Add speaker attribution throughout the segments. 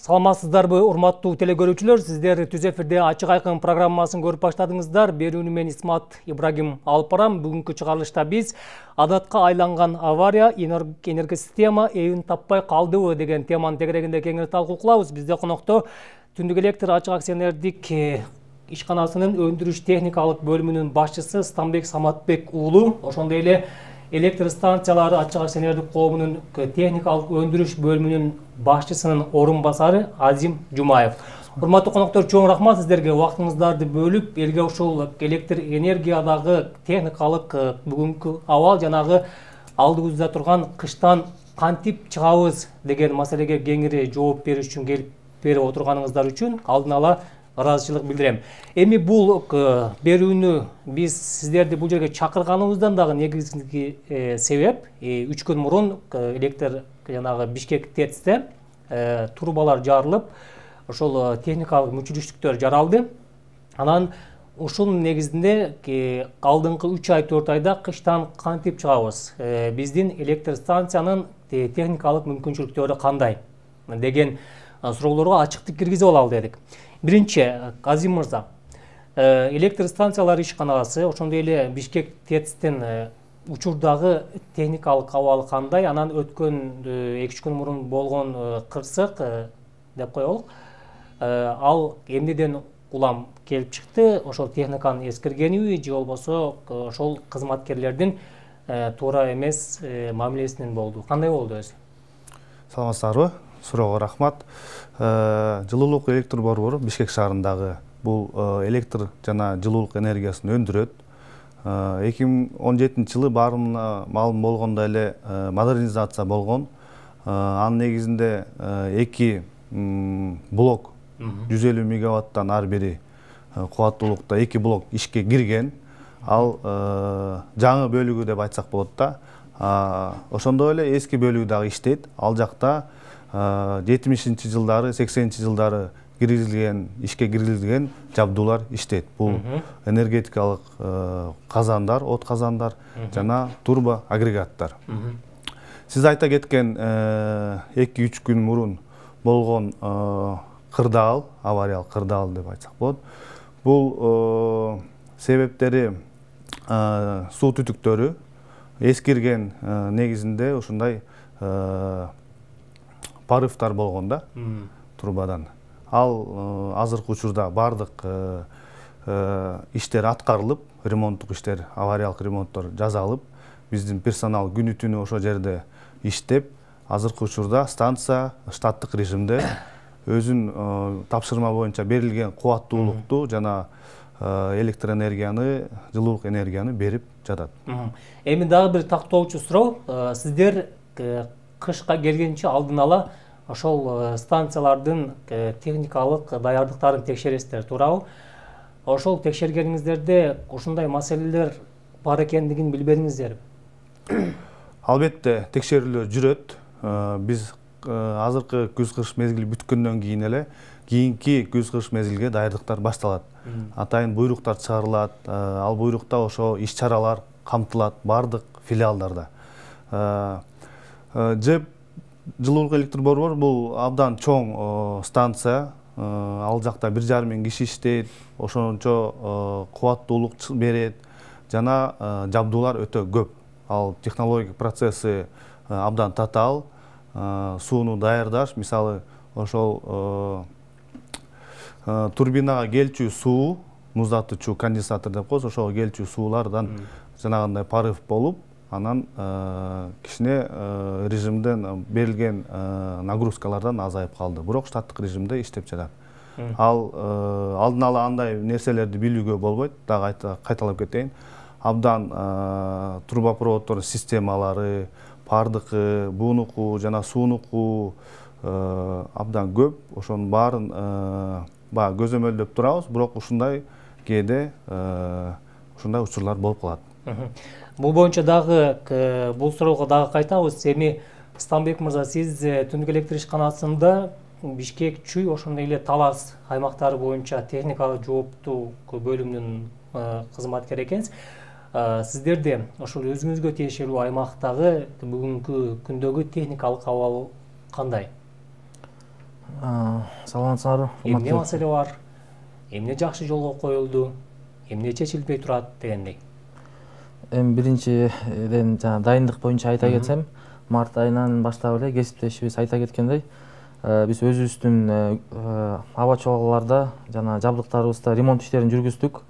Speaker 1: Саламатсыздарбы, урматтуу телекөрүүчүлөр, сиздер Түз эфирде Ачык Айкын программасын көрүп баштадыңыздар. Берүүнү мен Исмат Ибрагим алып барам. Бүгүнкү чыгарылышта биз адатка айланган авария, энергосистема эбин таппай калдыбы деген теманын тегерегинде кеңири талкуу кылабыз. Бизде конокто Түндүк электр ачык акционердик ишканасынын өндүрүш техникалык бөлүмүнүн башчысы Станбек Саматбек уулу, ошондой эле электр станциялары ачык акционердик коомунун техникалык өндүрүш бөлүмүнүн башчысынын орун басары Азим Жумаев. Урматтуу коноктор, чоң рахмат сиздерге убактыңыздарды бөлүп, элге ушул электр энергиядагы техникалык бүгүнкү абал жанагы алдыбызда турган кыштан кантип чыгабыз деген маселеге кеңири жооп бериш үчүн келип берип отурганыңыздар үчүн алдын ала ыраазычылык билдирем. Эми бул берүүнү биз сиздерди бул жерге чакырганыбыздан дагы негизги себеп 3 күн мурун электр жанагы Бишкек ТЭЦте трубалар жарылып, ошол техникалык мүчүлүштүктөр жаралды. Анан ушунун негизинде алдыңкы 3 ай 4 айда кыштан кантип чыгабыз? Биздин электр станциянын техникалык мүмкүнчүлүктөрү кандай деген суроолорго ачыктык киргизип алалы дедик. Биринчи, Азим мырза, электр станциялар ишканасы, ошондой эле Бишкек ТЭЦтин учурдагы техникалык абалы кандай? Анан өткөн 2 күн мурун болгон кырсык деп коелук. Ал эмнеден улам келип чыкты? Ошол техниканы эскергениби же болбосо ошол кызматкерлердин туура эмес мамилесинен болду? Кандай болду өзү?
Speaker 2: Саламатсыздарбы? Суроого рахмат. Жылуулук электр борбору Бишкек шаарындагы бул электр жана жылуулук энергиясын өндүрөт. 2017 жылы баарына маалым болгондой эле модернизация болгон. Анын негизинде 2 блок 150 мегаваттан ар бири кубаттуулукта 2 блок ишке кирген. Ал жаңы бөлүгү деп айтсак болот да. Ошондой эле эски бөлүгү дагы иштейт. Ал жакта 70-ci жылдары, 80-ci жылдары ишке киргизилген жабдуулар иштейт. Бул энергетикалык казандар, от казандар жана турбо агрегаттар. Сиз айта кеткен 2-3 күн мурун болгон кырдаал, авариялык кырдаал деп айтсак болот. Бул себептери суу түтүктөрү эскирген, негизинде ушундай парывтар болгон да трубадан. Ал азыркы учурда бардык иштер аткарылып, ремонттук иштер, авариялык ремонттор жасалып, биздин персонал күнү түнү ошол жерде иштеп, азыркы учурда станция штаттык режимде өзүнүн тапшырма боюнча берилген кубаттуулукту жана электр энергияны, жылуулук энергияны берип жатат.
Speaker 1: Эми дагы бир тактоочу суроо, сиздер кышка келгенче алдын ала ошол станциялардын техникалык даярдыктарын текшересиздер, туурабы? Ошол текшергениңиздерде ушундай маселелер бар экендигин билбедиңиздерби?
Speaker 2: Албетте текшерүүлөр жүрөт. Биз азыркы күз-кыш мезгили бүткөндөн кийин эле кийинки күз-кыш мезгилге даярдыктар башталат. Атайын буйруктар чыгарылат. Ал буйрукта ошо иш-чаралар камтылат бардык филиалдарда. Жылуулук электр борбору бул абдан чоң станция. Ал жакта 1,5 миң киши иштейт, ошончо кубаттуулук берет жана жабдуулар өтө көп. Ал технологик процесси абдан татаал. Сууну даярдаш, мисалы, ошол турбинага келчү суу, муздатуучу конденсатор деп коебуз, ошого келчү суулардан жанагындай парыв болуп, анан кичине режимден берилген нагрузкалардан азайып калды. Бирок штаттык режимде иштеп жатат. Ал алдын ала андай нерселерди билүүгө болбойт. Дагы кайталап кетейин. Абдан трубопроводдор системалары, пардыкы, буунуку жана суунуку абдан көп. Ошонун баарын баягы көзөмөлдөп турабыз, бирок ушундай кээде ушундай учурлар болуп калат.
Speaker 1: Бул боюнча дагы бул суроого дагы кайтабыз. Эми Станбек мырза, сиз Түндүк электр ишканасында Бишкек, Чүй, ошондой эле Талас аймактары боюнча техникалык жооптуу бөлүмүнүн кызматкери экенсиз. Сиздерде ошол өзүңүзгө тиешелүү аймактагы бүгүнкү күндөгү техникалык абал кандай?
Speaker 3: Саламатсыңарбы?
Speaker 1: Эмне маселе бар? Эмне жакшы жолго коюлду? Эмне чечилбей турат дегендей.
Speaker 3: Эми биринчиден жана дайындык боюнча айта кетсем, март айынан баштап эле кесиптешибиз айта кеткендей, биз өзүбүздүн аба чуалгаларда жана жабдыктарыбызда ремонт иштерин жүргүздүк.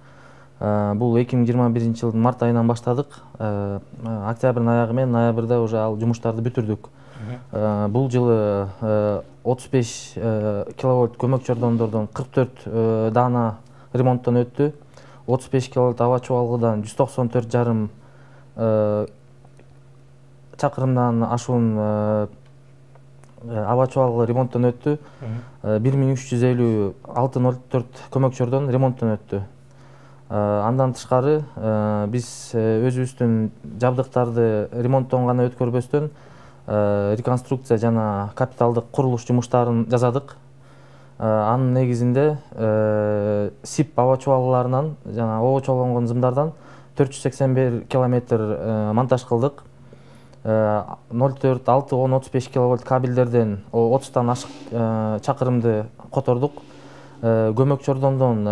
Speaker 3: Бул 2021 жылдын март айынан баштадык. Октябрдын аягы менен ноябрда уже ал жумуштарды бүтүрдүк. Бул жылы 35 киловольт көмөк чордондордон 44 даана ремонттон өттү. 35 киловольт аба чуалгыдан 194,5 чакырымдан ашуун аба чуалгы ремонттон өттү. 1350 көмөк чордон ремонттон өттү. Андан тышкары биз өзүбүздүн жабдыктарды ремонттон гана өткөрбөстөн реконструкция жана капиталдык курулуш жумуштарын жасадык. Анын негизинде СИП аба чуалгаларынан жана обочолонгон зымдардан 481 километр монтаж кылдык. 0,4, 6, 10, 35 киловольт кабелдерден 30тан ашык чакырымды котордук. Көмөк чордондон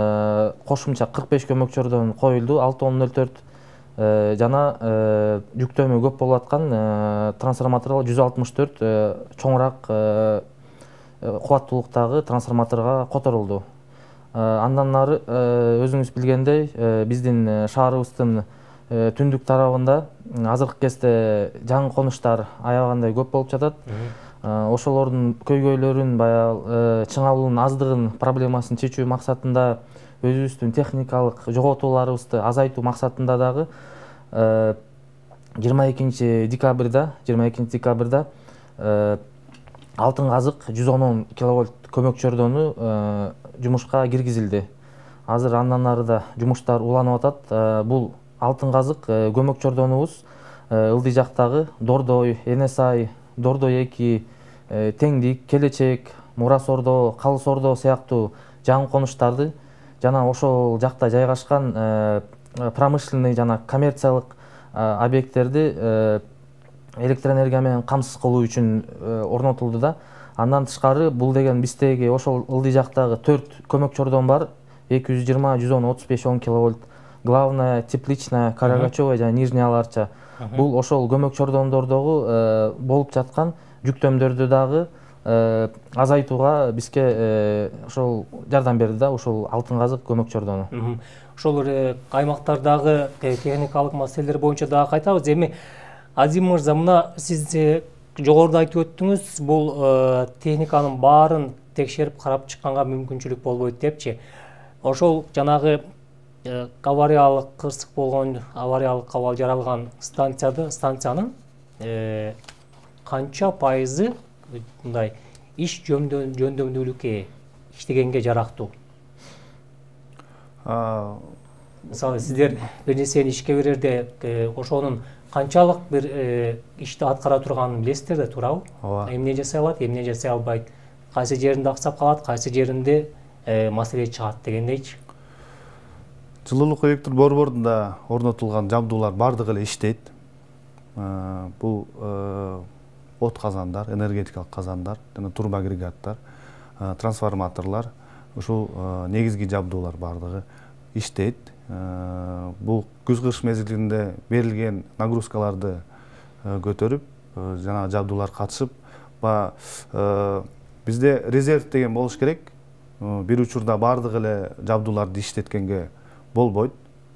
Speaker 3: кошумча 45 көмөк чордон коюлду, 6,10,04 жана жүктөмө көп болуп аткан трансформаторго 164 чоңураак кубаттуулуктагы трансформаторго которулду. Андан нары өзүңүз билгендей, биздин шаарыбыздын түндүк тарабында азыркы кезде жаңы конуштар аябагандай көп болуп жатат. Ошолордун көйгөйлөрүн, баягы чыңалуунун аздыгын проблемасын чечүү максатында өзүбүздүн техникалык жоготууларыбызды азайтуу максатында дагы 22 декабрда алтын казык 110 киловольт көмөк чордону жумушка киргизилди. Азыр андан нарыда жумуштар уланып атат. Бул алтын казык көмөк чордонубуз ылдый жактагы Дордой, Энесай, Дордой 2, Теңдик, Келечек, Мурас Ордо, Калыс Ордо сыяктуу жаңы конуштарды жана ошол жакта жайгашкан промышленный жана коммерциялык объекттерди электроэнергия менен камсыз кылуу үчүн орнотулду да. Андан тышкары бул деген биздеги ошол ылдый жактагы 4 көмөк чордон бар. 220, 110, 35, 10 киловольт. Главная, тепличная, Карагачева жана Нижняя Аларча. Бул ошол көмөк чордондордогу болуп жаткан жүктөмдөрдү дагы азайтууга бизге ошол жардам берди да, ошол алтын казык көмөк чордону.
Speaker 1: Ошол аймактардагы техникалык маселелер боюнча дагы кайтабыз. Эми Азим мырза, мына сиз жогоруда айтып өттүңүз, бул техниканын баарын текшерип карап чыкканга мүмкүнчүлүк болбойт депчи. Ошол жанагы авариялык кырсык болгон, авариялык абал жаралган станциянын канча пайызы мындай иш жөндөмдүүлүккө иштегенге жарактуу? Мисалы, сиздер бир нерсени ишке берерде ошонун канчалык бир ишти аткара турганын билесиздер да, туурабы? Эмне жасай алат, эмне жасай албайт, кайсы жеринде аксап калат, кайсы жеринде маселе чыгат дегендейчи.
Speaker 2: Жылуулук электр борборунда орнотулган жабдуулар бардыгы эле иштейт. Бул от казандар, энергетикалык казандар жана турбоагрегаттар, трансформаторлор, ушул негизги жабдуулар бардыгы иштейт. Бул күз кыш мезгилинде берилген нагрузкаларды көтөрүп, жана жабдуулар катышып, бизде резерв деген болуш керек. Бир учурда бардыгы эле жабдууларды иштеткенге болбойт.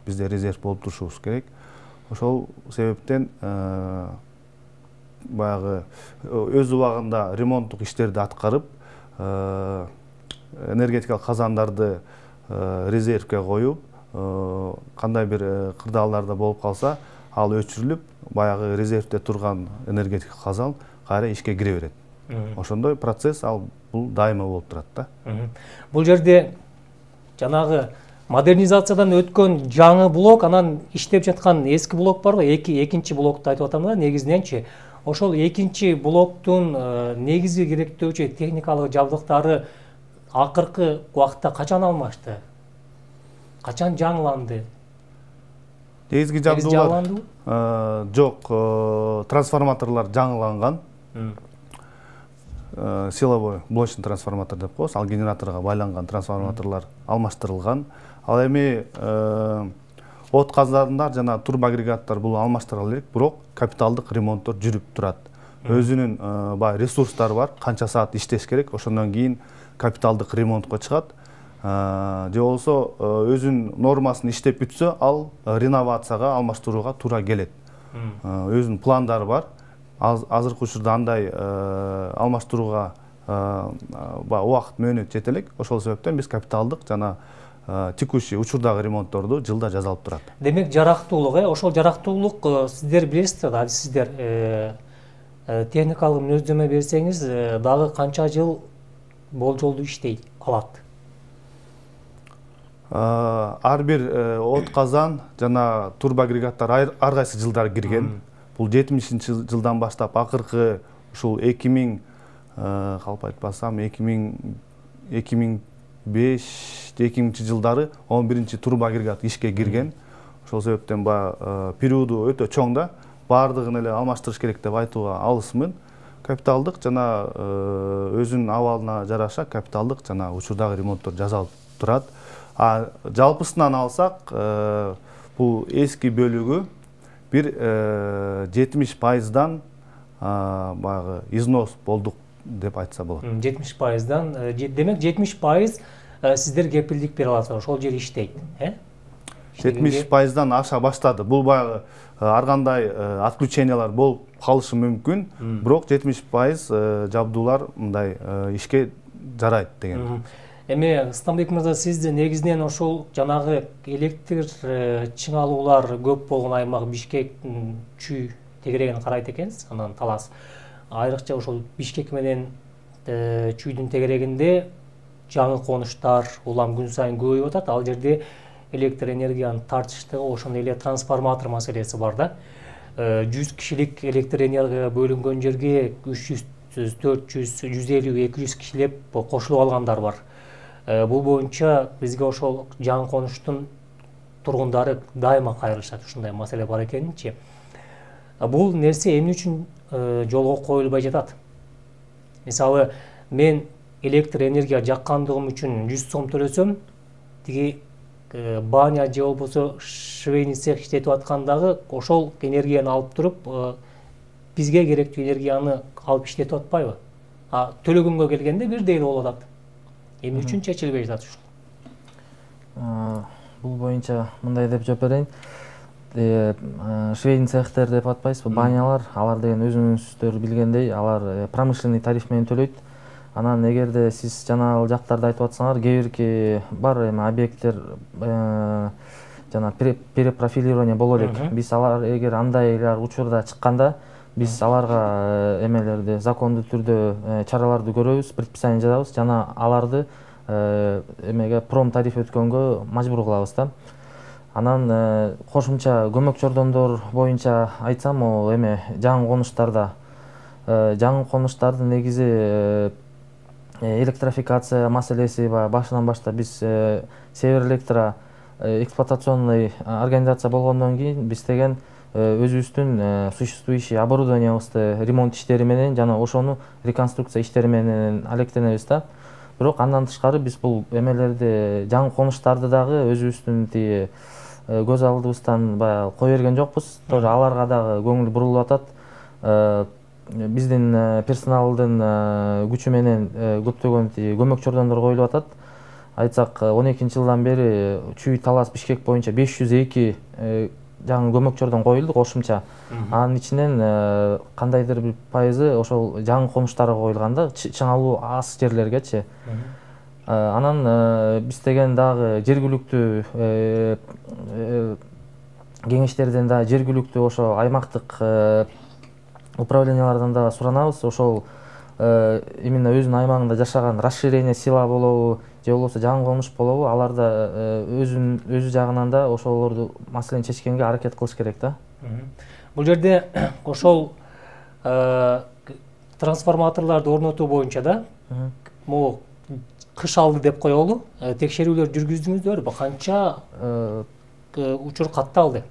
Speaker 2: Бизде резерв болуп турушубуз керек. Ошол себептен баягы өз убагында ремонттук иштерди аткарып, энергетикалык казандарды резервке коюп, кандай бир кырдаалдарда болуп калса, ал өчүрүлүп, баягы резервде турган энергетикалык казан кайра ишке кире берет. Ошондой процесс бул дайыма болуп турат да.
Speaker 1: Бул жерде жанагы модернизациядан өткөн жаңы блок, анан иштеп жаткан эски блок барбы? Экинчи блокты айтып атам да, негизиненчи. Ошол экинчи блоктун негизги керектөөчү техникалык жабдыктары акыркы убакытта качан алмашты? Качан жаңыланды?
Speaker 2: Негизги жабдуулар жок, трансформаторлор жаңыланган. силовой блочный трансформатор деп коебуз, ал генераторга байланган трансформаторлор алмаштырылган. Ал эми от казандар жана турбоагрегаттар бул алмаштырыла элек, бирок капиталдык ремонттор жүрүп турат. Өзүнүн баягы ресурстары бар, канча саат иштеш керек, ошондон кийин капиталдык ремонтко чыгат. Же болсо өзүнүн нормасын иштеп бүтсө, ал реновацияга алмаштырууга туура келет. Өзүнүн пландары бар. Азыркы учурда андай алмаштырууга убакыт мөөнөт жете элек. Ошол себептен биз капиталдык жана текущий учурдагы ремонтторду жылда жазалып турат.
Speaker 1: Демек, жарактуулук, ошол жарактуулук сиздер билесиздер да, сиздер техникалык мүнөздөмө берсеңиз, дагы канча жыл болжолду иштей алат?
Speaker 2: Ар бир от казан жана турбоагрегаттар ар кайсы жылдар кирген. Бул 70-жылдан баштап акыркы ушул 2000 калп айтпасам 2005-2000-жылдары 11-чи турбоагрегат ишке кирген. Ошол себептен периоду өтө чоң да, баардыгын эле алмаштырыш керек деп айтууга алысмын. Капиталдык жана өзүнүн абалына жараша капиталдык жана учурдагы ремонттор жасалып турат. Жалпысынан алсак, бул эски бөлүгү бир 70%-дан баягы износ болдук деп айтса болот.
Speaker 1: 70%-дан, демек 70% сиздер кепилдик бере аласыздар, ошол жер иштейт,
Speaker 2: 70%-дан аша баштады. Бул баягы ар кандай отключениялар болуп калышы мүмкүн, бирок 70% жабдуулар мындай ишке жарайт деген.
Speaker 1: Эми Станбек мырза, сиз негизинен ошол жанагы электр чыңалуулар көп болгон аймак Бишкек чүй тегерегин карайт экенсиз, анан талас. Айрыкча ошол Бишкек менен чүйдүн тегерегинде жаңы конуштар улам күн сайын көбөйүп атат. Ал жерде электр энергиянын тартыштыгы, ошондой эле трансформатор маселеси бар да. 100 кишилик электр энергия бөлүнгөн жерге 300, 400, 150, 200 кишилеп кошулуп алгандар бар. Бул боюнча бизге ошол жаңы конуштун тургундары дайыма кайрылышат, ушундай маселе бар экенинчи. Бул нерсе эмне үчүн жолго коюлбай жатат? Мисалы, мен электр энергия жаккандыгым үчүн 100 сом төлөсөм, тиги баня же болбосо швейный цех иштетип аткандагы ошол энергияны алып туруп, бизге керектүү энергияны алып иштетип атпайбы? Төлөгөнгө келгенде бирдей эле болуп атат. Эмне үчүн чечилбей жатат ушул?
Speaker 3: Бул боюнча мындай деп жооп берейин. Швейный цехтер деп атпайсызбы, банялар, алар деген өзүңүздөр билгендей, алар промышленный тариф менен төлөйт. Анан эгерде сиз жана ал жактарды айтып атсаңар, кээ бирки бар объекттер жана перепрофилирование боло элек. Биз алар эгер андайлар учурда чыкканда, биз аларга эмелерди закондуу түрдө чараларды көрөбүз, предписание жазабыз жана аларды эмеге пром тариф өткөнгө мажбур кылабыз да. Анан кошумча көмөк жардамдар боюнча айтсам, ол эме жаңы конуштарды негизи электрофикация маселеси башынан баштап биз Север Электро эксплуатационный организация болгондон кийин биз деген өзүбүздүн существующий оборудованиябызды ремонт иштери менен жана ошону реконструкция иштери менен алектенебиз да. Бирок андан тышкары биз бул эмелерди, жаңы конуштарды дагы өзүбүздүн тиги көз алдыбыздан баягы кое берген жокпуз. Тоже аларга дагы көңүл бурулуп атат. Биздин персоналдын күчү менен көптөгөн көмөк жардамдар коюлуп атат. Айтсак, 12-жылдан бери Чүй, Талас, Бишкек боюнча 502 жаңы көмөк жардам коюлду кошумча. Анын ичинен кандайдыр бир пайызы ошол жаңы конуштарга коюлган да, чыңалуу аз жерлергечи. Анан биз деген дагы жергиликтүү кеңештерден да жергиликтүү ошо аймактык управлениялардан да суранабыз. Ошол именно өзүнүн аймагында жашаган расширение села болобу, же болбосо жаңы конуш болобу, аларда өзү жагынан да ошолорду маселени чечкенге аракет кылыш керек да.
Speaker 1: Бул жерде ошол трансформаторларды орнотуу боюнча да, могу кыш алды деп коелу, текшерүүлөр жүргүздүңүздөрбү? Канча учур катталды?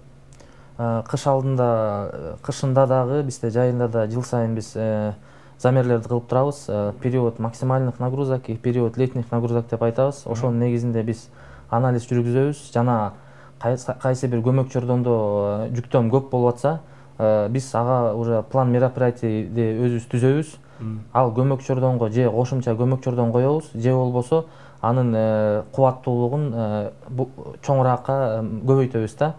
Speaker 3: Кыш алдында, кышында дагы, бизде жайында да жыл сайын биз замерлерди кылып турабыз. Период максимальных нагрузок и период летних нагрузок деп айтабыз. Ошонун негизинде биз анализ жүргүзөбүз. Жана кайсы бир көмөкчөрдондо жүктөм көп болуп атса, биз ага уже план мероприятийди өзүбүз түзөбүз. Ал көмөкчөрдонго же кошумча көмөкчөрдөн коебуз, же болбосо анын кубаттуулугун чоңуракка көбөйтөбүз да.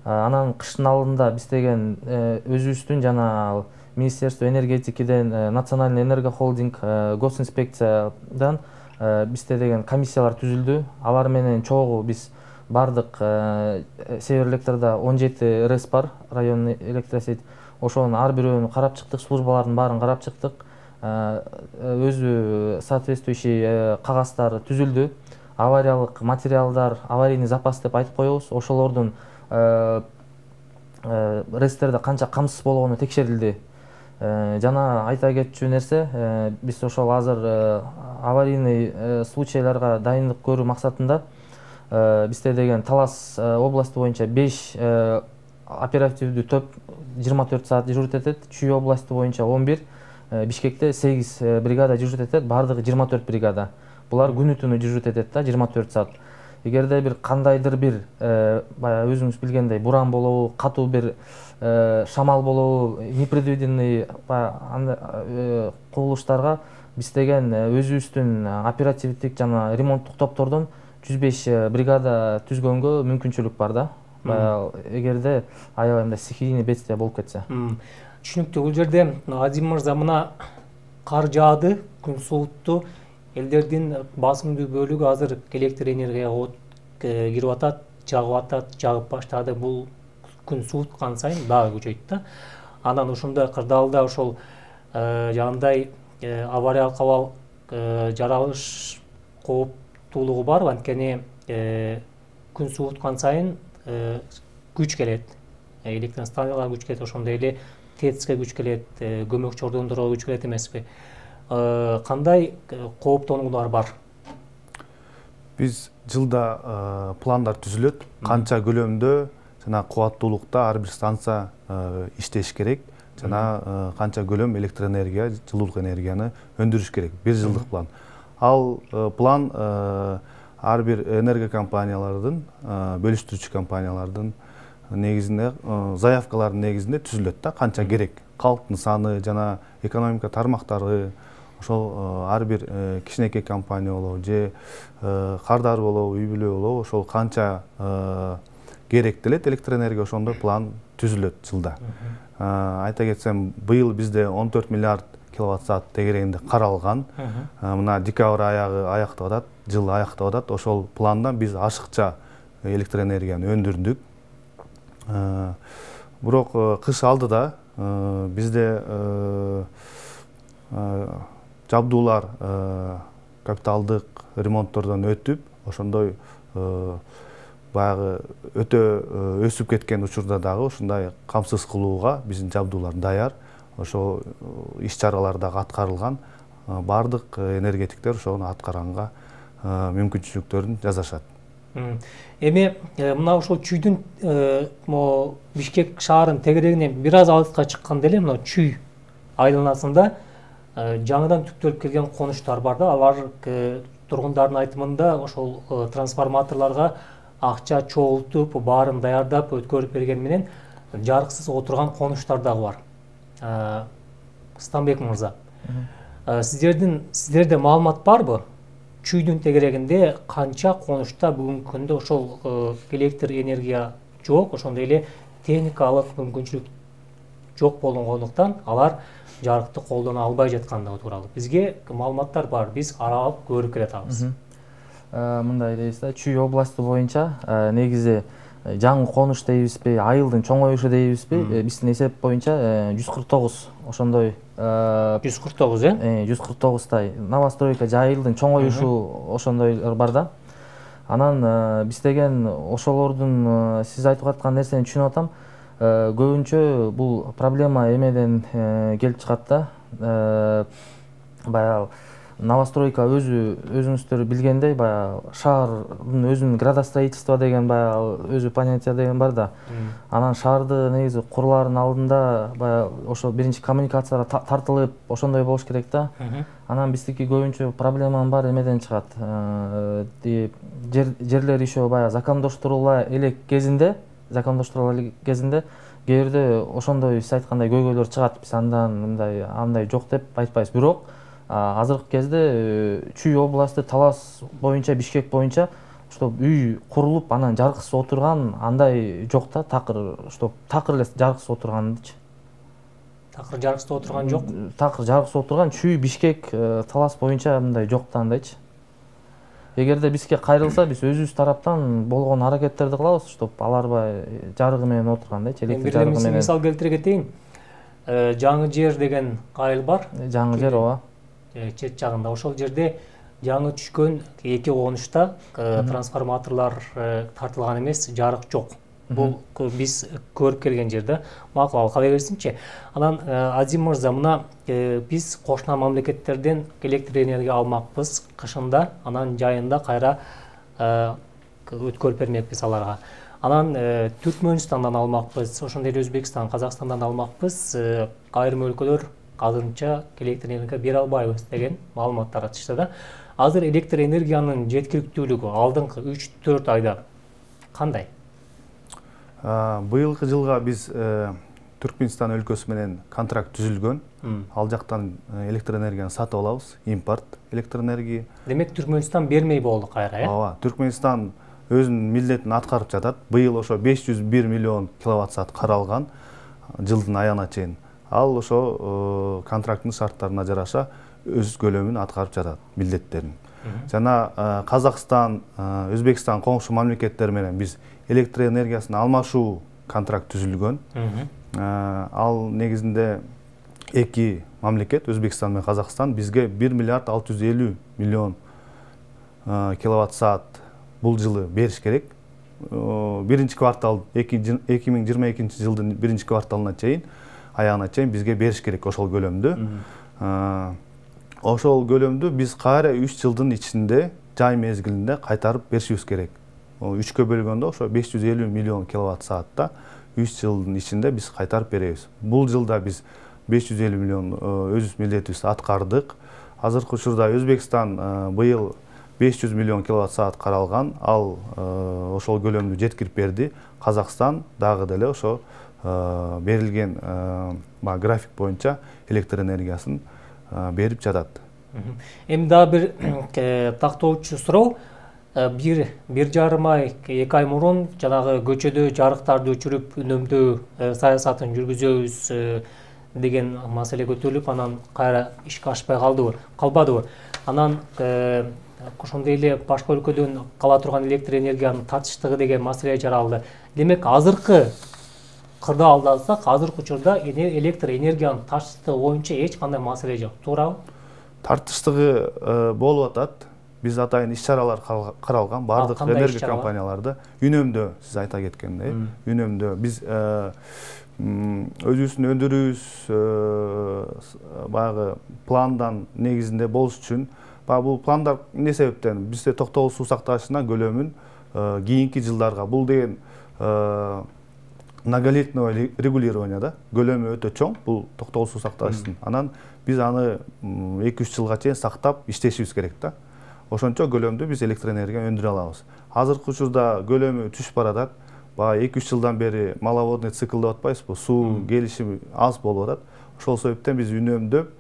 Speaker 3: Анан кыштын алдында биз деген өзүбүздүн жана Министерство энергетикиден, Национальный энергохолдинг, госинспекциядан бизде деген комиссиялар түзүлдү. Алар менен чогуу биз бардык Север Электрда 17 РЭС бар, районный электросеть. Ошонун ар бирөөнү карап чыктык, службалардын баарын карап чыктык. Өзү соответствующий кагаздар түзүлдү. Авариялык материалдар, аварийный запас деп айтып коебуз. Ошолордун РЭСтерде канча камсыз болгону текшерилди. Жана айта кетчү нерсе, биз ошол азыр аварийный случайларга дайындык көрүү максатында бизде деген Талас областы боюнча 5 оперативдүү топ 24 саат дежурить этет. Чүй областы боюнча 11, Бишкекте 8 бригада дежурить этет, бардыгы 24 бригада. Булар күнү түнү дежурить этет да 24 саат. Эгерде бир кандайдыр бир баягы өзүңүз билгендей буран болобу, катуу бир шамал болобу, непредвиденный кубулуштарга биз деген өзүбүздүн оперативдик жана ремонттук топтордон 105 бригада түзгөнгө мүмкүнчүлүк бар да. Эгерде аябай стихийный бедствие болуп кетсе.
Speaker 1: Түшүнүктүү. Бул жерде Азим мырза мына кар жаады, күн суутту, элдердин басымдуу бөлүгү азыр электр энергияга кирип атат, жагып баштады. Бул күн сууткан сайын дагы күчөйт да. Анан ошондой кырдаалда ошол жагандай авариялык абал жаралыш кооптуулугу бар. Анткени күн сууткан сайын күч келет, электростанцияларга күч келет, ошондой эле ТЭЦке күч келет, көмөкчөрдөндөргө күч келет эмеспи? Кандай кооптонуулар бар?
Speaker 2: Биз жылда пландар түзүлөт, канча көлөмдө жана кубаттуулукта ар бир станция иштеш керек, жана канча көлөм электроэнергия, жылуулук энергияны өндүрүш керек. 1 жылдык план. Ал план ар бир энергокомпаниялардын, бөлүштүрүүчү компаниялардын негизинде, заявкалардын негизинде түзүлөт да, канча керек. Калктын саны жана экономика тармактары, ошол ар бир кичинекей компания болобу, же кардар болобу, үй бүлө болобу, ошол канча керектелет электроэнергия, ошондой план түзүлөт жылда. Айта кетсем, быйыл бизде 14 миллиард киловатт-саат тегерегинде каралган. Мына декабрь аягы аяктап атат, жыл аяктап атат. Ошол пландан биз ашыкча электроэнергияны өндүрдүк. Бирок кыш алдыда бизде жабдуулар капиталдык ремонттордон өтүп, ошондой баягы өтө өсүп кеткен учурда дагы ушундай камсыз кылууга биздин жабдуулар даяр. Ошо иш-чаралар дагы аткарылган. Бардык энергетиктер ошону аткаганга мүмкүнчүлүктөрүн жасашат.
Speaker 1: Эми мына ошол чүйдүн Бишкек шаарынын тегерегинен бир аз алыска чыкканда эле мына чүй айланасында жаңыдан түптөлүп келген конуштар бар да. Алар тургундардын айтымында ошол трансформаторлорго акча чогултуп, баарын даярдап өткөрүп берген менен жарыксыз отурган конуштар дагы бар. Станбек мырза, сиздерде маалымат барбы? Чүйдүн тегерегинде канча конушта бүгүнкү күндө ошол электр энергия жок, ошондой эле техникалык мүмкүнчүлүк жок болгондуктан алар жарыкты колдоно албай жаткандыгы тууралуу бизге маалыматтар бар. Биз аралап көрүп келатабыз.
Speaker 3: Мындай дейбиз да, Чүй областы боюнча негизи жаңы конуш дейбизби, айылдын чоңоюшу дейбизби, биздин эсеп боюнча 149 ошондой
Speaker 1: 149
Speaker 3: 149тай новостройка же айылдын чоңоюшу ошондойлор бар да. Анан биз деген ошолордун сиз айтып аткан нерсени түшүнүп атам. Көбүнчө бул проблема эмеден келип чыгат да. Баягы новостройка өзүңүздөр билгендей баягы шаардын өзүнүн градостроительство деген баягы өзү понятие деген бар да. Анан шаарды негизи курулаардын алдында баягы ошо биринчи коммуникациялар тартылып ошондой болуш керек да. Анан биздики көбүнчө проблеманын баары эмеден чыгат. Жерлер еще баягы закондоштурула элек кезинде кээ бирде ошондой сиз айткандай көйгөйлөр чыгат. Биз андай жок деп айтпайбыз. Бирок азыркы кезде Чүй областы Талас боюнча, Бишкек боюнча что үй курулуп, анан жарксыз отурган андай жок да, такыр эле жарксыз отургандычы.
Speaker 1: Такыр жарксыз отурган жок.
Speaker 3: Такыр жарксыз отурган Чүй, Бишкек, Талас боюнча мындай жок да андайчы. Эгерде бизге кайрылса, биз өзүбүз тараптан болгон аракеттерди кылабыз, чтоб аларбай жарыгы менен отургандайчы, электр жарыгы менен.
Speaker 1: Мисал келтире кетейин. Жаңы жер деген айыл бар.
Speaker 3: Жаңы жер ооба.
Speaker 1: Чет жагында ошол жерде жаңы түшкөн 2 конушта трансформаторлор тартылган эмес, жарык жок. Бул биз көрүп келген жерде. Макул, ал калай берсинчи. Анан Азим мырза, мына биз кошуна мамлекеттерден электр энергия алмакпыз кышында, анан жайында кайра өткөрүп бермекпиз аларга. Анан Түркмөнстандан алмакпыз, ошондой эле Өзбекстан, Казакстандан алмакпыз. Айрым өлкөлөр азырынча электр энергия бере албайбыз деген маалыматтар атышты да. Азыр электр энергиянын жеткиликтүүлүгү алдыңкы 3-4 айда кандай?
Speaker 2: Быйылкы жылга биз Түркмөнстан өлкөсү менен контракт түзүлгөн. Ал жактан электр энергияны сатып алабыз, импорт электр энергия.
Speaker 1: Демек Түркмөнстан бермей болду кайра, э?
Speaker 2: Ооба, Түркмөнстан өзүнүн милдетин аткарып жатат. Быйыл ошо 501 миллион киловатт саат каралган жылдын аягына чейин. Ал ошо контракттын шарттарына жараша өз көлөмүн аткарып жатат, милдеттерин. Жана Казакстан, Өзбекстан коңшу мамлекеттер менен биз электр энергиясын алмашуу контракт түзүлгөн. Ал негизинде эки мамлекет, Өзбекстан менен Казакстан, бизге 1 миллиард 650 миллион киловатт саат бул жылы бериш керек. Биринчи квартал 2022 жылдын биринчи кварталына чейин, аягына чейин бизге бериш керек ошол көлөмдү. Ошол көлөмдү биз кайра 3 жылдын ичинде жай мезгилинде кайтарып беришибиз керек. 3кө бөлгөндө ошо 550 миллион киловатт саатта 3 жылдын ичинде биз кайтарып беребиз. Бул жылда биз 550 миллион өз милдетибизди аткардык. Азыркы учурда Өзбекстан быйыл 500 миллион киловатт саат каралган, ал ошол көлөмдү жеткирип берди. Казакстан дагы деле ошо берилген график боюнча электр энергиясын берип жатат.
Speaker 1: Эми дагы бир тактоочу суроо. Бир жарым ай, 2 ай мурун жанагы көчөдө жарыктарды өчүрүп үнөмдөө саясатын жүргүзөбүз деген маселе көтөрүлүп, анан кайра ишке ашпай калбадыбы. Анан ошондой эле башка өлкөдөн кала турган электр энергиянын тартыштыгы деген маселе жаралды. Демек азыркы кырда алдасак, азыркы учурда электр энергиянын тартыштыгы боюнча эч кандай маселе жок, туурабы?
Speaker 2: Тартыштыгы болуп атат. Биз атайын иш-чаралар каралган, бардык энергия компанияларда үнөмдөө, сиз айта кеткендей, үнөмдөө биз өзүбүздүн өндүрүүбүз баягы пландан негизинде болуш үчүн, бул пландар эмне себептен бизде токтогул суу сактагычына көлөмүн кийинки жылдарга, бул деген многолетнее регулирование да, көлөмү өтө чоң, бул токтогул суу сактагычтын. Анан биз аны 2-3 жылга чейин сактап иштешибиз керек да. Ошончо көлөмдү биз электр энергия өндүрө алабыз. Азыркы учурда көлөмү түшүп баратат. Баягы 2-3 жылдан бери маловодный цикл деп атпайбызбы, суу келиши аз болуп атат. Ошол себептен биз үнөмдөп,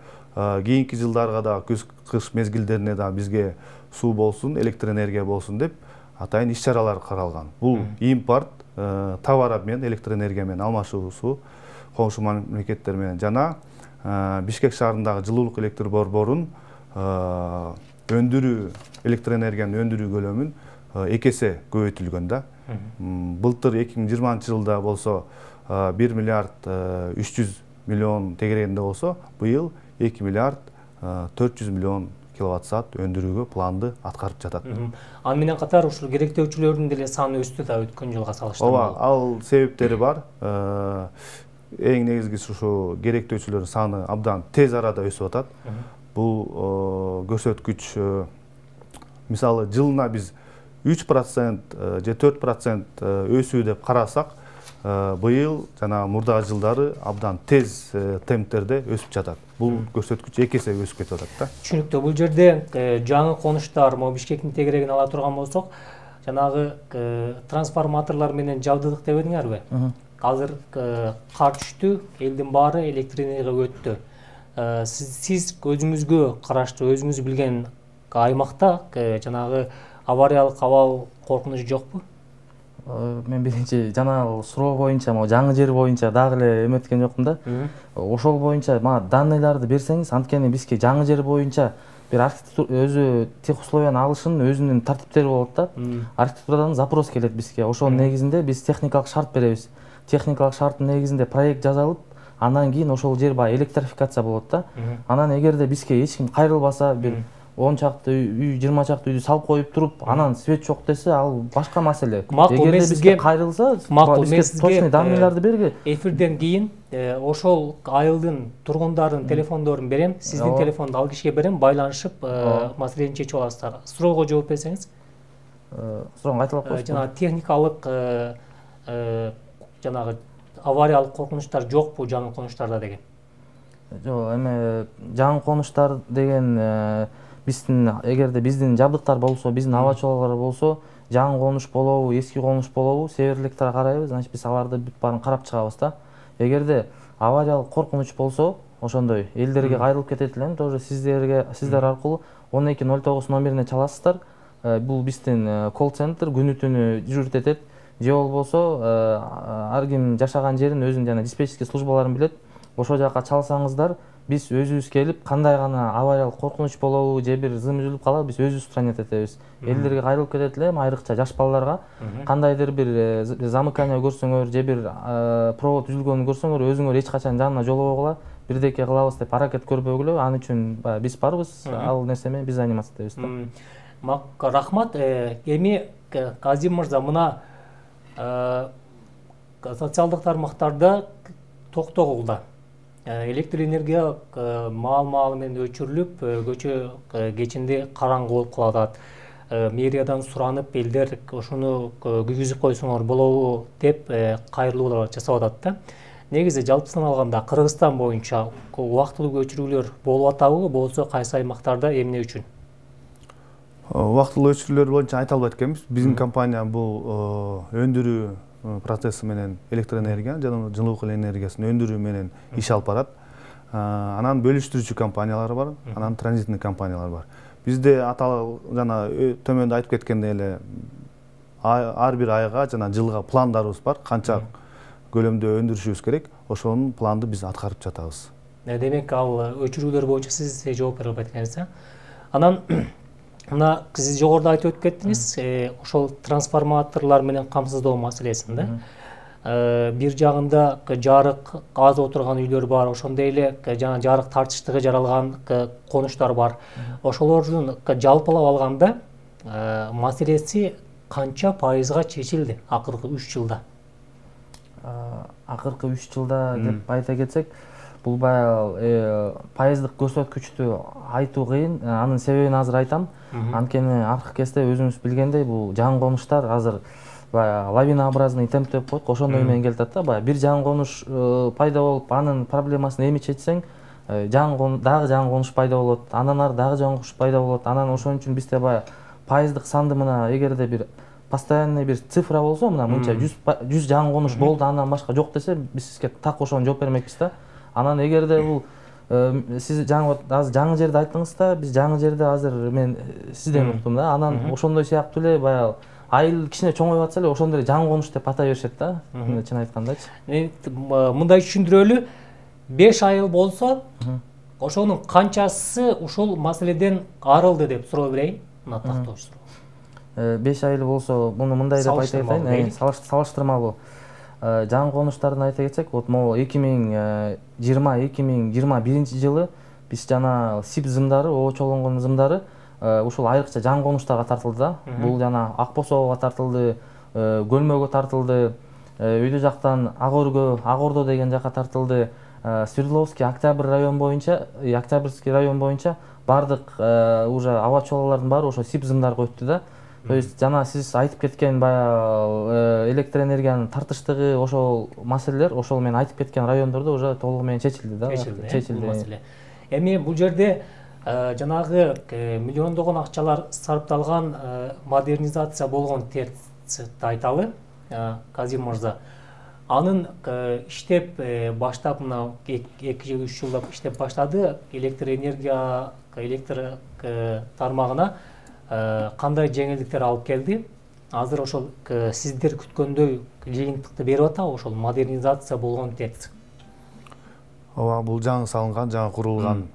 Speaker 2: кийинки жылдарга да күз-кыш мезгилдерине да бизге суу болсун, электр энергия болсун деп атайын иш-чаралар каралган. Бул импорт, товар обмен, электр энергия менен алмашуусу коңшу мамлекеттер менен жана Бишкек шаарындагы жылуулук электр борборун өндүрүү, электр энергиянын өндүрүү көлөмүн 2 эсе көбөйтүлгөн да. Былтыр 2020 жылда болсо 1 миллиард 300 миллион тегерегинде болсо, быйыл 2 миллиард 400 миллион киловатт саат өндүрүүгө планды аткарып жатат.
Speaker 1: Аны менен катар ушул керектөөчүлөрдүн деле саны өстү да өткөн жылга салыштырмалуу.
Speaker 2: Ооба, ал себептери бар. Эң негизгиси ушу керектөөчүлөрдүн саны абдан тез арада өсүп атат. Бул көрсөткүч мисалы жылына биз 3% же 4% өсүү деп карасак, быйыл жана мурдагы жылдары абдан тез темптерде өсүп жатат. Бул көрсөткүч 2 эсе өсүп кетип атат да.
Speaker 1: Түшүнүктүү. Бул жерде жаңы конуштар, могу Бишкектин тегерегин ала турган болсок, жанагы трансформаторлор менен жабдыдык деп едиңерби? Азыр кар түштү, элдин баары электр энергияга өттү. Сиз өзүңүзгө караштуу, өзүңүз билген аймакта жанагы авариялык абал коркунучу жокпу?
Speaker 3: Мен биринчи жана суроо боюнча, могу жаңы жер боюнча дагы эле эметкен жокмун да. Ошол боюнча мага данныйларды берсеңиз, анткени бизге жаңы жер боюнча бир архитектура өзү тех условияны алышынын өзүнүн тартиптери болот да. Архитектурадан запрос келет бизге. Ошонун негизинде биз техникалык шарт беребиз. Техникалык шарттын негизинде проект жазылып, андан кийин ошол жер баягы электрификация болот да. Анан эгерде бизге эч ким кайрылбаса, бир 10 чакты үй, 20 чакты үйдү салып коюп туруп, анан свет жок десе, ал башка маселе. Эгерде бизге кайрылса, бизге точный данныйларды берги.
Speaker 1: Эфирден кийин ошол айылдын тургундарынын телефондорун берем, сиздин телефонду ал кишиге берем, байланышып маселени чечип аласыздар. Суроого жооп берсеңиз.
Speaker 3: Суроону кайталап коесузбу?
Speaker 1: Жана техникалык жанагы авариялык коркунучтар жокпу жаңы конуштарда деген?
Speaker 3: Жок, эме жаңы конуштар деген биздин эгерде биздин жабдыктар болсо, биздин аба чолоолор болсо, жаңы конуш болобу, эски конуш болобу, севердиктер карайбыз, значит биз аларды бүт баарын карап чыгабыз да. Эгерде авариялык коркунуч болсо, ошондой элдерге кайрылып кетет элем, тоже сиздер аркылуу 1209 номерине чаласыздар. Бул биздин колл-центр күнү түнү жүрүп этет. Же болбосо ар ким жашаган жерин өзүнүн жана диспетчерский службаларын билет. Ошол жака чалсаңыздар, биз өзүбүз келип, кандай гана авариялык коркунуч болобу, же бир зым үзүлүп калабы, биз өзүбүз устранять этебиз. Элдерге кайрылып кетет элем, айрыкча жаш балдарга кандайдыр бир замыкание көрсөңөр, же бир провод үзүлгөнүн көрсөңөр, өзүңөр эч качан жанына жолобогула, бирдеке кылабыз деп аракет көрбөгүлө, ал үчүн биз барбыз, ал нерсе менен биз заниматься этебиз да.
Speaker 1: Рахмат. Эми Казим мырза, мына социалдык тармактарда токтогулда электр энергия маал менен өчүрүлүп, көчө кечинде караңгы болуп калат. Мэриядан суранып, элдер ошону күйгүзүп койсоңор болобу деп кайрылуулар жасап атат да. Негизи жалпысынан алганда Кыргызстан боюнча убактылуу өчүрүүлөр болуп атабы, болсо кайсы аймактарда, эмне үчүн?
Speaker 2: Убактылуу өчүрүүлөр боюнча айта албайт экенбиз. Биздин компания бул өндүрүү процесси менен электр энергия жана жылуулук энергиясын өндүрүү менен иш алып барат. Анан бөлүштүрүүчү компаниялар бар, анан транзитный компаниялар бар. Бизде жана төмөндө айтып кеткендей эле ар бир айга жана жылга пландарыбыз бар, канча көлөмдө өндүрүшүбүз керек, ошонун планды биз аткарып жатабыз.
Speaker 1: Демек, ал өчүрүүлөр боюнча сиз жооп бере албайт экенсиз. Анан мына сиз жогоруда айтып өтүп кеттиңиз, ошол трансформаторлор менен камсыздоо маселесин да. Бир жагында жарык аз отурган үйлөр бар, ошондой эле жана жарык тартыштыгы жаралган конуштар бар. Ошолордун жалпылап алганда маселеси канча пайызга чечилди акыркы 3 жылда?
Speaker 3: Акыркы 3 жылда деп айта кетсек, бул баягы пайыздык көрсөткүчтү айтуу кыйын. Анын себебин азыр айтам. Анткени аркы кезде өзүңүз билгендей, бул жаңы конуштар азыр баягы лавинообразный темп деп коет, ошондой менен келатат да. Баягы бир жаңы конуш пайда болуп, анын проблемасын эми чечсең, дагы жаңы конуш пайда болот, андан ары дагы жаңы конуш пайда болот. Анан ошон үчүн бизде баягы пайыздык санды мына эгерде бир постоянный бир цифра болсо, мына мынча 100 жаңы конуш болду, андан башка жок десе, биз сизге так ошону жооп бермекпиз да. Анан эгерде бул сиз азыр жаңы жерди айттыңыз да, биз жаңы жерде азыр мен сизден уктум да. Анан ошондой сыяктуу эле баягы айыл кичине чоңоюп атса эле ошондой эле жаңы конуш деп атай беришет да. Чын айткандачы.
Speaker 1: Мындай түшүндүрөлү, 5 айыл болсо, ошонун канчасы ушул маселеден арылды деп суроо берейин. Мына тактоочу суроо.
Speaker 3: 5 айыл болсо, муну мындай деп айта кетейин, салыштырмалуу. Жаңы конуштарын айта кетсек, вот могу 2020-2021 жылы биз жана СИП зымдары, очолонгон зымдары ушул айрыкча жаңы конуштарга тартылды да. Бул жана Акбосоого тартылды, Көлмөгө тартылды, өйдө жактан Ак Ордо деген жака тартылды, Свердловский Октябрь район боюнча, Октябрьский район боюнча бардык уже аба чололордун баары ошо сипзымдарга өттү да. То есть жана сиз айтып кеткен баягы электр энергиянын тартыштыгы ошол маселелер ошол мен айтып кеткен райондордо уже толугу менен чечилди да.
Speaker 1: Чечилди. Эми бул жерде жанагы миллиондогон акчалар сарпталган модернизация болгон тертти айталы, Казим мырза. Анын иштеп баштап мына 2-3 жылдап иштеп баштады. Электр энергия, электр тармагына кандай жеңилдиктер алып келди? Азыр ошол сиздер күткөндөй жыйынтыкты берип атабы ошол модернизация болгон тертти?
Speaker 2: Ооба, бул жаңы салынган, жаңы курулган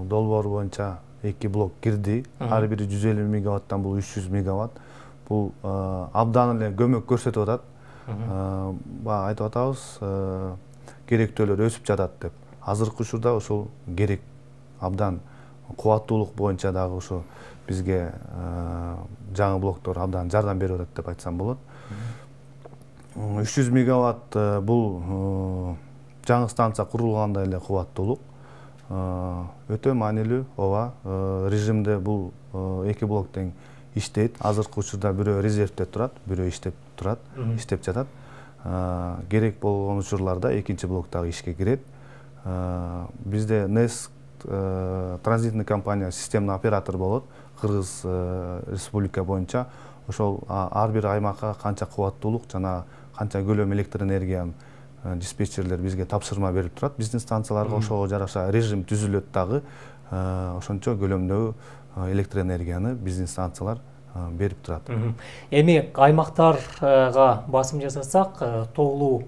Speaker 2: долбоор боюнча 2 блок кирди. Ар бири 150 мегаваттан бул 300 мегаватт. Бул абдан эле көмөк көрсөтүп атат. Айтып атабыз, керектөөлөр өсүп жатат деп. Азыркы учурда ошол керек, абдан кубаттуулук боюнча дагы ошо бизге жаңы блоктор абдан жардам берип атат деп айтсам болот. 300 мегаватт бул жаңы станция курулганда эле кубаттуулук. Өтө маанилүү, ооба, режимде бул 2 блок тең иштейт. Азыркы учурда бирөө резервде турат, бирөө иштеп турат, иштеп жатат. Керек болгон учурларда экинчи блоктагы ишке кирет. Бизде НЭС транзитный компания системный оператор болот. Кыргыз республика боюнча ошол ар бир аймакка канча кубаттуулук жана канча көлөм электр энергиянын диспетчерлер бизге тапшырма берип турат. Биздин станцияларга ошого жараша режим түзүлөт дагы. Ошончо көлөмдөгү электр энергияны биздин станциялар берип турат.
Speaker 1: Эми аймактарга басым жасасак, Тоолуу,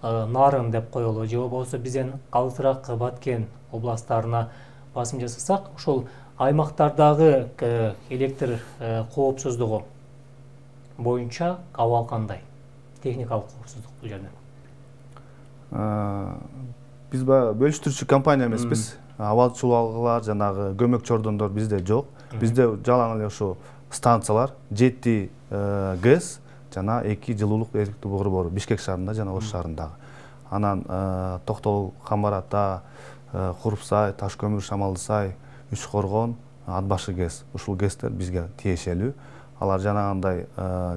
Speaker 1: Нарын деп коелу, же болбосо бизден калысыраак Баткен областтарына басым жасасак, ошол аймактардагы электр коопсуздугу боюнча абал кандай? Техникалык коопсуздук бул жерде.
Speaker 2: Биз бөлүштүрүүчү компания эмеспиз. Абалчылыклар, жанагы көмөк чордондор бизде жок. Бизде жалаң эле ошо станциялар 7 ГЭС жана 2 жылуулук электр борбору Бишкек шаарында жана Ош шаарындагы. Анан Токтол, Камбарата, Курупсай, Ташкөмүр, Шамалдысай, Үч Коргон, Атбашы ГЭС. Ушул ГЭСтер бизге тиешелүү. Алар жанагындай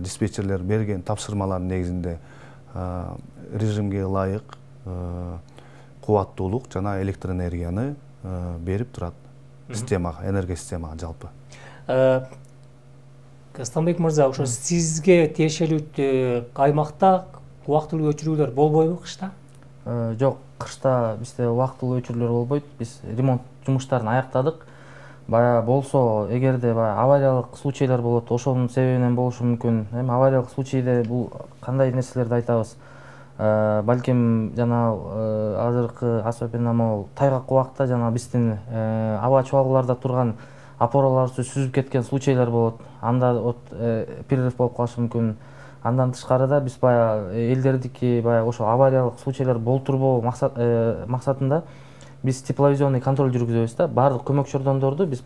Speaker 2: диспетчерлер берген тапшырмалардын негизинде режимге ылайык кубаттуулук жана электр энергияны берип турат системага, энергия системага жалпы.
Speaker 1: Станбек мырза, ошо сизге тиешелүү аймакта убактылуу өчүрүүлөр болбойбу кышта?
Speaker 3: Жок, кышта бизде убактылуу өчүрүүлөр болбойт. Биз ремонт жумуштарын аяктадык. Бая болсо, эгерде авариялык случайлар болот, ошонун себебинен болушу мүмкүн. Эми авариялык случайда бул кандай нерселерди айтабыз? Балким жана азыркы особенно могу тайгак убакта жана биздин аба чуалгаларда турган опораларды сүзүп кеткен случайлар болот. Анда перерыв болуп калышы мүмкүн. Андан тышкарыда биз элдердики ошо авариялык случайлар болтурбоо максатында биз тепловизионный контроль жүргүзөбүз да. Баардык көмөк чордондорду биз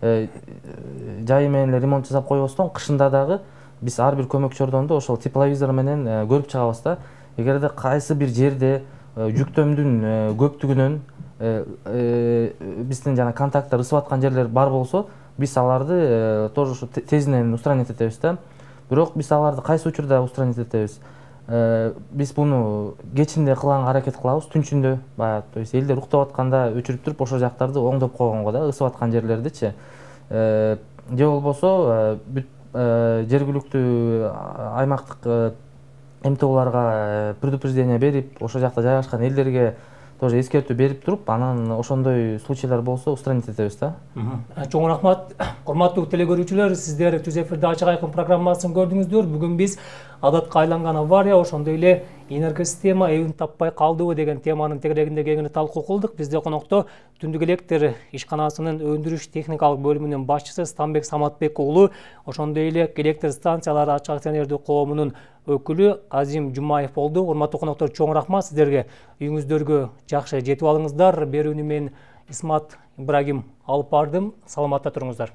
Speaker 3: жайы менен эле ремонт жасап койбостон, кышында дагы биз ар бир көмөк чордонду ошол тепловизор менен көрүп чыгабыз да. Эгерде кайсы бир жерде жүктөмдүн көптүгүнөн биздин жана контакттар ысып аткан жерлер бар болсо, биз аларды тоже тезинен устранить этебиз да. Бирок биз аларды кайсы учурда устранить этебиз? Биз буну кечинде кылганга аракет кылабыз, түнчүндө, то есть элдер уктап атканда өчүрүп туруп ошол жактарды оңдоп койгонго да, ысып аткан жерлердичи. Же болбосо жергиликтүү аймактык МТОларга предупреждение берип, ошол жакта жайгашкан элдерге тоже эскертүү берип туруп, анан ошондой случайлар болсо устранить этебиз да.
Speaker 1: Чоң рахмат. Урматтуу телекөрүүчүлөр, сиздер Түз эфирде Ачык Айкын программасын көрдүңүздөр. Бүгүн биз адатка айланган авария, ошондой эле энергосистема эбин таппай калдыбы деген теманын тегерегинде кеңири талкуу кылдык. Бизде конокто Түндүк электр ишканасынын өндүрүш техникалык бөлүмүнүн башчысы Станбек Саматбек уулу, ошондой эле электр станциялары ачык акционердик коомунун өкүлү Азим Жумаев болду. Урматтуу коноктор, чоң рахмат сиздерге. Үйүңүздөргө жакшы жетип алыңыздар. Берүүнү мен Исмат Ибрагим алып бардым. Саламатта туруңуздар.